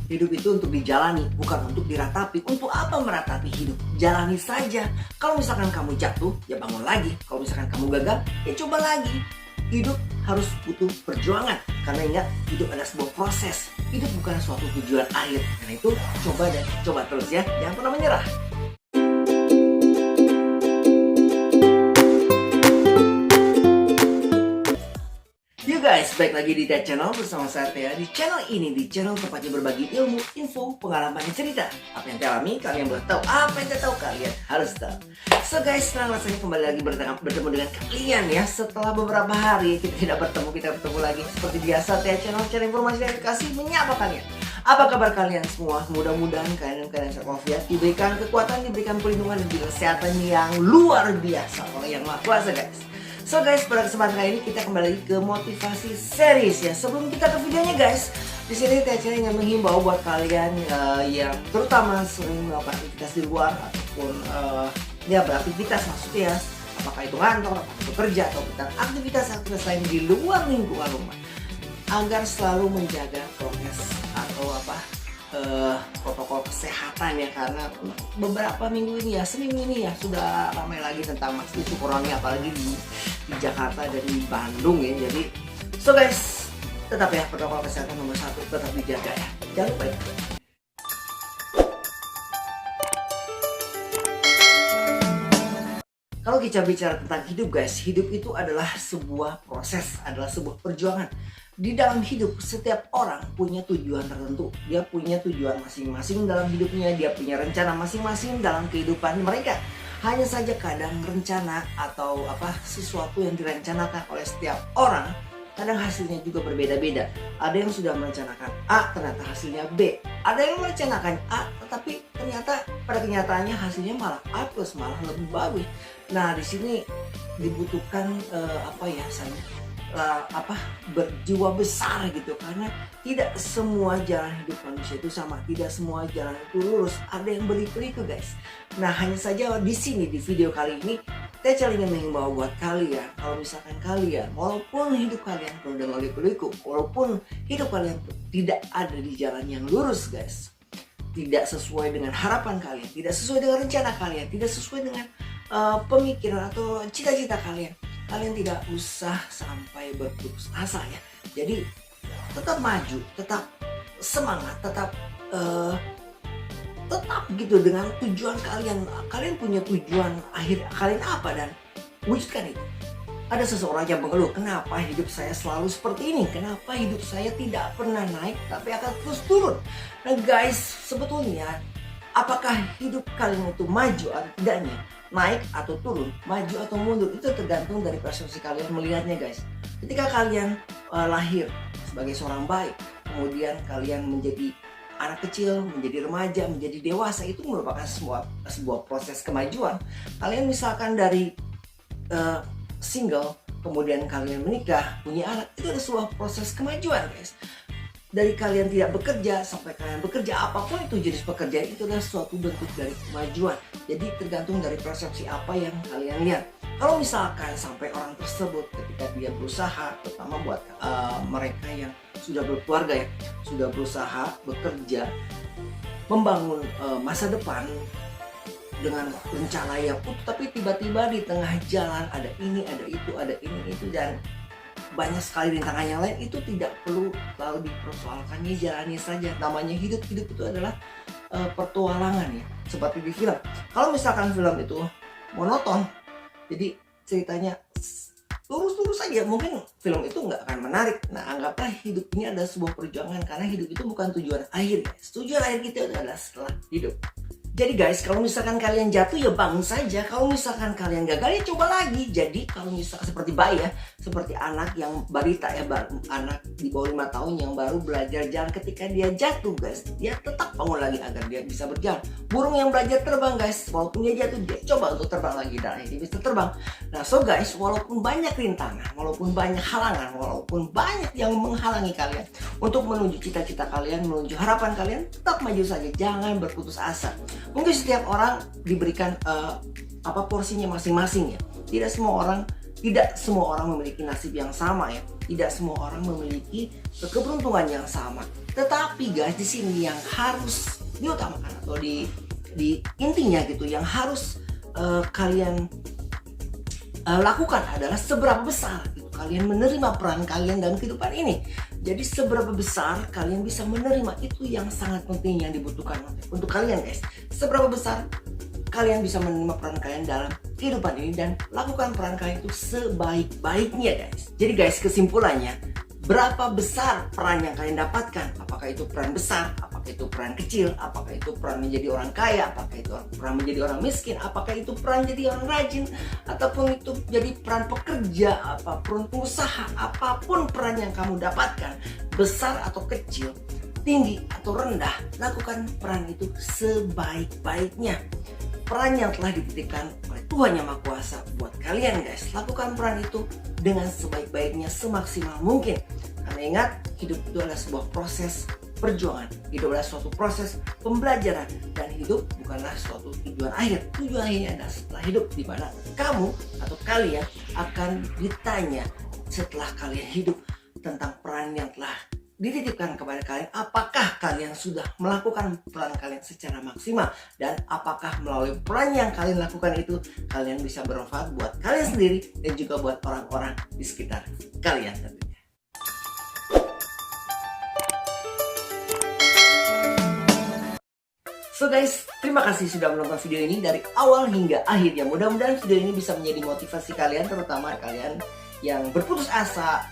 Hidup itu untuk dijalani, bukan untuk diratapi. Untuk apa meratapi hidup? Jalani saja. Kalau misalkan kamu jatuh, ya bangun lagi. Kalau misalkan kamu gagal, ya coba lagi. Hidup harus butuh perjuangan. Karena ingat, hidup adalah sebuah proses. Hidup bukan suatu tujuan akhir. Karena itu, coba dan coba terus ya. Jangan pernah menyerah. You guys, balik lagi di Ted Channel bersama saya Thea. Di channel ini, di channel tempatnya berbagi ilmu, info, pengalaman, dan cerita. Apa yang Thea alami, kalian boleh tahu. Apa yang Thea tahu, kalian harus tahu. So guys, senang rasanya kembali lagi bertemu dengan kalian ya. Setelah beberapa hari kita tidak bertemu, kita bertemu lagi. Seperti biasa, Thea Channel cari informasi dan edukasi menyapa kalian. Apa kabar kalian semua? Mudah-mudahan kalian sehat walafiat, diberikan kekuatan, diberikan perlindungan, dan juga kesehatan yang luar biasa oleh Yang Maha Kuasa guys. So guys, pada kesempatan kali ini kita kembali lagi ke motivasi series ya. Sebelum kita ke videonya guys, di sini Thea ingin menghimbau buat kalian yang terutama sering melakukan aktivitas di luar ataupun ya beraktivitas maksudnya ya, apakah itu kantor, apakah itu kerja atau aktivitas lain di luar lingkungan rumah, agar selalu menjaga prokes atau protokol kesehatan ya, karena beberapa minggu ini ya, seminggu ini ya sudah ramai lagi tentang isu corona, apalagi di Jakarta dan di Bandung ya. Jadi so guys, tetap ya protokol kesehatan nomor 1 tetap dijaga ya, jangan lupa ya. Kalau kita bicara tentang hidup guys, hidup itu adalah sebuah proses, adalah sebuah perjuangan. Di dalam hidup, setiap orang punya tujuan tertentu. Dia punya tujuan masing-masing dalam hidupnya, dia punya rencana masing-masing dalam kehidupan mereka. Hanya saja kadang rencana atau sesuatu yang direncanakan oleh setiap orang, kadang hasilnya juga berbeda-beda. Ada yang sudah merencanakan A, ternyata hasilnya B. Ada yang merencanakan A, tetapi ternyata pada kenyataannya hasilnya malah A plus, malah lebih bagus. Nah, di sini dibutuhkan berjiwa besar gitu, karena tidak semua jalan hidup manusia itu sama, tidak semua jalan itu lurus, ada yang berliku-liku guys. Nah, hanya saja di sini di video kali ini Thea ingin menghimbau buat kalian, kalau misalkan kalian walaupun hidup kalian penuh dengan liku-liku, walaupun hidup kalian tidak ada di jalan yang lurus guys, tidak sesuai dengan harapan kalian, tidak sesuai dengan rencana kalian, tidak sesuai dengan pemikiran atau cita-cita kalian, kalian tidak usah sampai berputus asa ya. Jadi tetap maju, tetap semangat, tetap gitu dengan tujuan kalian. Kalian punya tujuan akhir kalian apa, dan wujudkan itu. Ada seseorang yang mengeluh, kenapa hidup saya selalu seperti ini? Kenapa hidup saya tidak pernah naik tapi akan terus turun? Nah guys, sebetulnya apakah hidup kalian itu maju atau tidaknya, naik atau turun, maju atau mundur, itu tergantung dari persepsi kalian melihatnya guys. Ketika kalian lahir sebagai seorang bayi, kemudian kalian menjadi anak kecil, menjadi remaja, menjadi dewasa, itu merupakan sebuah proses kemajuan. Kalian misalkan dari single, kemudian kalian menikah, punya anak, itu ada sebuah proses kemajuan guys. Dari kalian tidak bekerja sampai kalian bekerja, apapun itu jenis pekerjaan, itu adalah suatu bentuk dari kemajuan. Jadi tergantung dari persepsi apa yang kalian lihat. Kalau misalkan sampai orang tersebut ketika dia berusaha, terutama buat mereka yang sudah berkeluarga ya, sudah berusaha bekerja, membangun masa depan dengan rencana yang utuh, tapi tiba-tiba di tengah jalan ada ini, ada itu, dan banyak sekali rintangan yang lain, itu tidak perlu lalu dipersoalkannya, jalani saja. Namanya hidup itu adalah petualangan ya, seperti di film. Kalau misalkan film itu monoton, jadi ceritanya lurus-lurus saja, mungkin film itu nggak akan menarik. Nah, anggaplah hidup ini adalah sebuah perjuangan, karena hidup itu bukan tujuan akhir guys. Tujuan akhir kita adalah setelah hidup. Jadi guys, kalau misalkan kalian jatuh ya bangun saja. Kalau misalkan kalian gagal ya coba lagi. Jadi kalau misalkan seperti bayi ya, seperti anak yang balita ya, anak di bawah 5 tahun yang baru belajar jalan, ketika dia jatuh guys, dia tetap bangun lagi agar dia bisa berjalan. Burung yang belajar terbang guys, walaupun dia jatuh, dia coba untuk terbang lagi dan akhirnya bisa terbang. Nah so guys, walaupun banyak rintangan, walaupun banyak halangan, walaupun banyak yang menghalangi kalian untuk menuju cita-cita kalian, menuju harapan kalian, tetap maju saja, jangan berputus asa. Mungkin setiap orang diberikan porsinya masing-masing ya. Tidak semua orang memiliki nasib yang sama ya. Tidak semua orang memiliki keberuntungan yang sama. Tetapi guys, di sini yang harus diutamakan atau di intinya gitu, yang harus kalian lakukan adalah seberapa besar gitu kalian menerima peran kalian dalam kehidupan ini. Jadi seberapa besar kalian bisa menerima, itu yang sangat penting yang dibutuhkan untuk kalian guys. Seberapa besar kalian bisa menerima peran kalian dalam kehidupan ini dan lakukan peran kalian itu sebaik-baiknya guys. Jadi guys, kesimpulannya, berapa besar peran yang kalian dapatkan? Apakah itu peran besar? Apakah itu peran kecil? Apakah itu peran menjadi orang kaya? Apakah itu peran menjadi orang miskin? Apakah itu peran jadi orang rajin? Ataupun itu jadi peran pekerja, apapun pengusaha, apapun peran yang kamu dapatkan, besar atau kecil, tinggi atau rendah, lakukan peran itu sebaik-baiknya. Peran yang telah dititipkan oleh Tuhan Yang Maha Kuasa buat kalian guys, lakukan peran itu dengan sebaik-baiknya, semaksimal mungkin. Karena ingat, hidup itu adalah sebuah proses perjuangan, hidup adalah suatu proses pembelajaran, dan hidup bukanlah suatu tujuan akhir. Tujuan akhirnya adalah setelah hidup, di mana kamu atau kalian akan ditanya setelah kalian hidup tentang peran yang telah dititipkan kepada kalian. Apakah kalian sudah melakukan peran kalian secara maksimal, dan apakah melalui peran yang kalian lakukan itu kalian bisa bermanfaat buat kalian sendiri dan juga buat orang-orang di sekitar kalian tentunya. So guys, terima kasih sudah menonton video ini dari awal hingga akhir ya. Mudah-mudahan video ini bisa menjadi motivasi kalian, terutama kalian yang berputus asa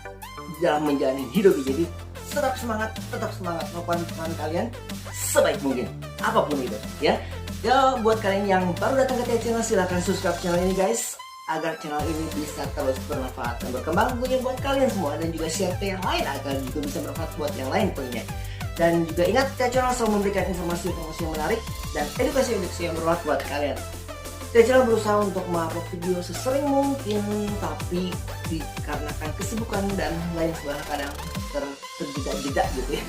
dalam menjalani hidup. Jadi tetap semangat melakukan peran kalian sebaik mungkin, apapun itu ya. Ya, buat kalian yang baru datang ke channel, silahkan subscribe channel ini guys, agar channel ini bisa terus bermanfaat dan berkembang tentunya buat kalian semua, dan juga share ke yang lain agar juga bisa bermanfaat buat yang lain tentunya. Dan juga ingat, channel selalu memberikan informasi-informasi yang menarik dan edukasi-edukasi yang bermanfaat buat kalian. Channel berusaha untuk mengupload video sesering mungkin, tapi dikarenakan kesibukan dan lain sebagainya kadang terjeda-jeda gitu ya.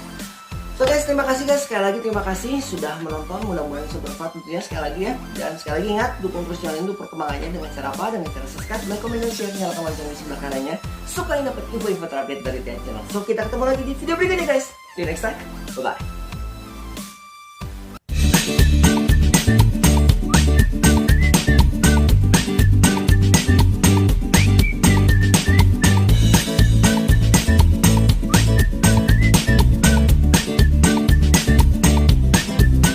So guys, terima kasih guys, sekali lagi terima kasih sudah menonton, mudah-mudahan bisa bermanfaat tentunya sekali lagi ya. Dan sekali lagi ingat, dukung terus channel ini untuk perkembangannya dengan cara apa? Dengan cara subscribe, like, comment, dan share, nyalakan lonceng di sebelah kanannya supaya dapat info-info terupdate dari channel. So kita ketemu lagi di video berikutnya guys. See you next time, bye bye.